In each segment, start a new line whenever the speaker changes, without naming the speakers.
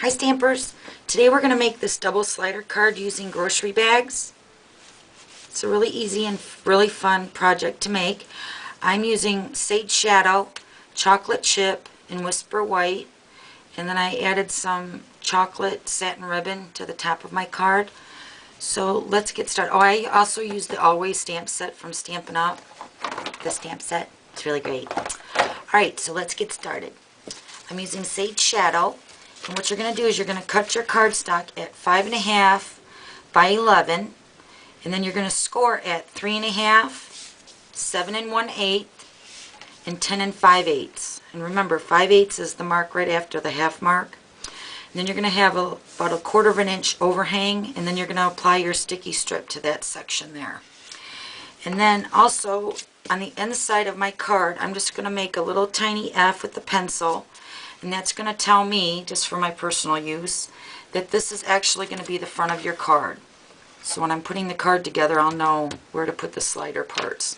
Hi Stampers! Today we're going to make this double slider card using grocery bags. It's a really easy and really fun project to make. I'm using Sage Shadow, Chocolate Chip, and Whisper White, and then I added some chocolate satin ribbon to the top of my card. So let's get started. Oh, I also used the Always stamp set from Stampin' Up! The stamp set. It's really great. Alright, so let's get started. I'm using Sage Shadow. And what you're going to do is you're going to cut your cardstock at 5.5 by 11, and then you're going to score at 3.5, 7 1/8, and 10 5/8. And remember, 5/8 is the mark right after the half mark. And then you're going to have about 1/4 of an inch overhang, and then you're going to apply your sticky strip to that section there. And then also on the inside of my card, I'm just going to make a little tiny F with the pencil. And that's going to tell me, just for my personal use, that this is actually going to be the front of your card. So when I'm putting the card together, I'll know where to put the slider parts.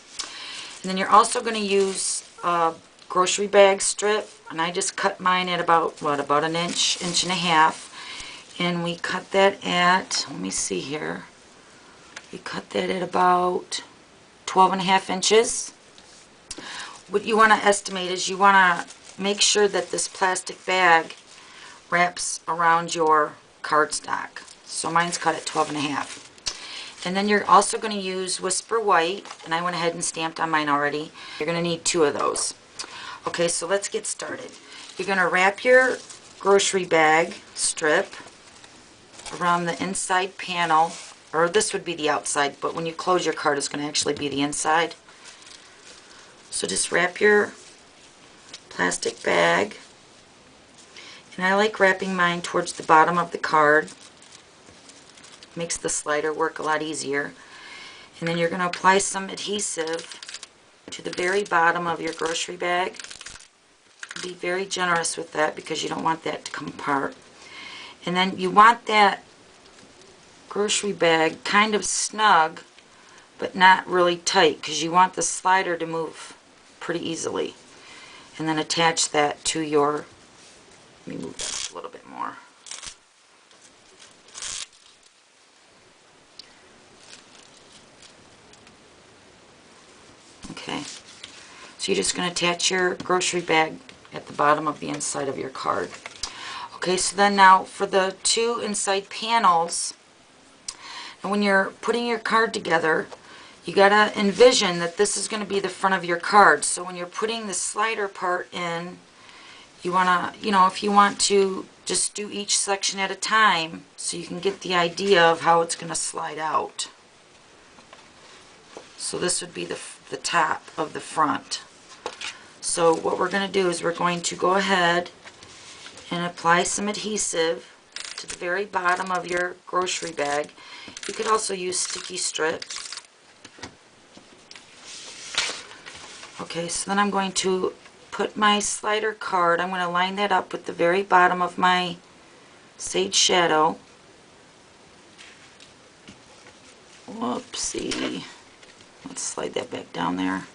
And then you're also going to use a grocery bag strip. And I just cut mine at about an inch, inch and a half. And we cut that at, let me see here, we cut that at about 12.5 inches. What you want to estimate is you want to make sure that this plastic bag wraps around your cardstock. So mine's cut at 12.5. And then you're also going to use Whisper White, and I went ahead and stamped on mine already. You're going to need 2 of those. Okay, so let's get started. You're going to wrap your grocery bag strip around the inside panel, or this would be the outside, but when you close your card, it's going to actually be the inside. So just wrap your plastic bag, and I like wrapping mine towards the bottom of the card. Makes the slider work a lot easier. And then you're going to apply some adhesive to the very bottom of your grocery bag. Be very generous with that because you don't want that to come apart. And then you want that grocery bag kind of snug but not really tight because you want the slider to move pretty easily. And then attach that to your, let me move that a little bit more. Okay, so you're just going to attach your grocery bag at the bottom of the inside of your card. Okay, so then now for the 2 inside panels, and when you're putting your card together, you gotta envision that this is going to be the front of your card. So when you're putting the slider part in, you wanna, if you want to just do each section at a time so you can get the idea of how it's going to slide out. So this would be the top of the front. So what we're going to do is we're going to go ahead and apply some adhesive to the very bottom of your grocery bag. You could also use sticky strip. Okay, so then I'm going to put my slider card, I'm going to line that up with the very bottom of my Sage Shadow. Whoopsie. Let's slide that back down there.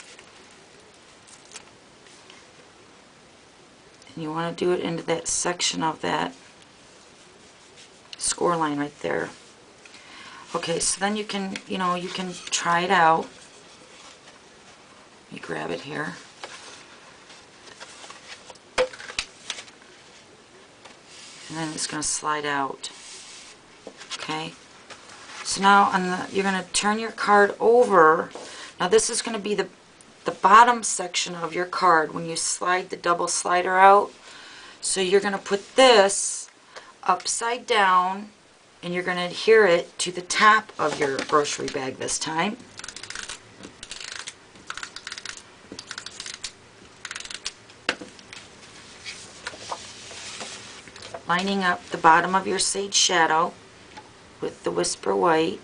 And you want to do it into that section of that score line right there. Okay, so then you can, you can try it out. Let me grab it here. And then it's going to slide out. Okay. So now you're going to turn your card over. Now this is going to be the bottom section of your card when you slide the double slider out. So you're going to put this upside down, and you're going to adhere it to the top of your grocery bag this time. Lining up the bottom of your Sage Shadow with the Whisper White.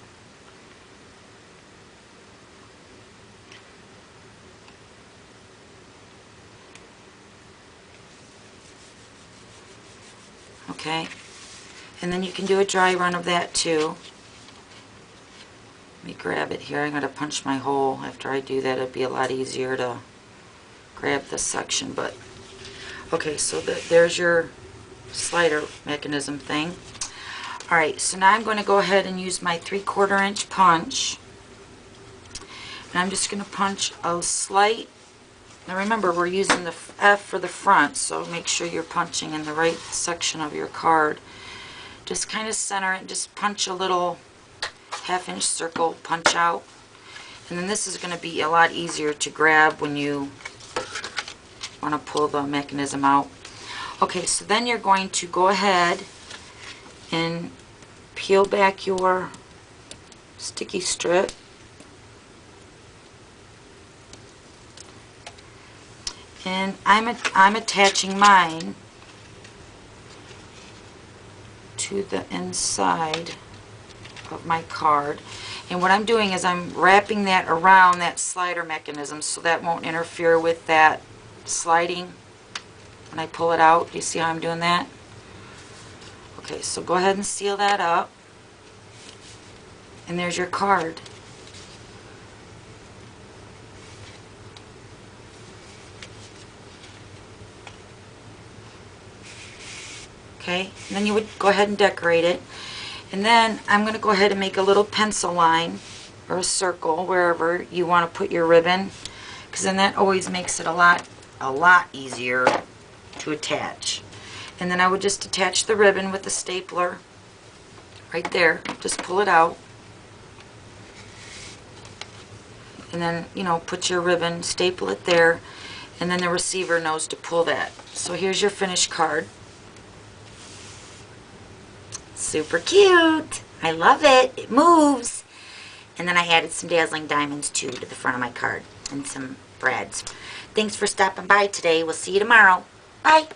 Okay, and then you can do a dry run of that too. Let me grab it here. I'm going to punch my hole. After I do that, it'll be a lot easier to grab this section. But okay, so there's your slider mechanism thing. Alright, so now I'm going to go ahead and use my 3/4 inch punch. And I'm just going to punch a slight. Now remember, we're using the F for the front, so make sure you're punching in the right section of your card. Just kind of center it, just punch a little 1/2 inch circle, punch out. And then this is going to be a lot easier to grab when you want to pull the mechanism out. Okay, so then you're going to go ahead and peel back your sticky strip. And I'm attaching mine to the inside of my card. And what I'm doing is I'm wrapping that around that slider mechanism so that won't interfere with that sliding when I pull it out. Do you see how I'm doing that? Okay, so go ahead and seal that up. And there's your card. Okay, and then you would go ahead and decorate it. And then I'm going to go ahead and make a little pencil line or a circle wherever you want to put your ribbon, because then that always makes it a lot easier to attach. And then I would just attach the ribbon with the stapler right there. Just pull it out. And then, you know, put your ribbon, staple it there, and then the receiver knows to pull that. So here's your finished card. Super cute. I love it. It moves. And then I added some dazzling diamonds too to the front of my card and some brads. Thanks for stopping by today. We'll see you tomorrow. Bye.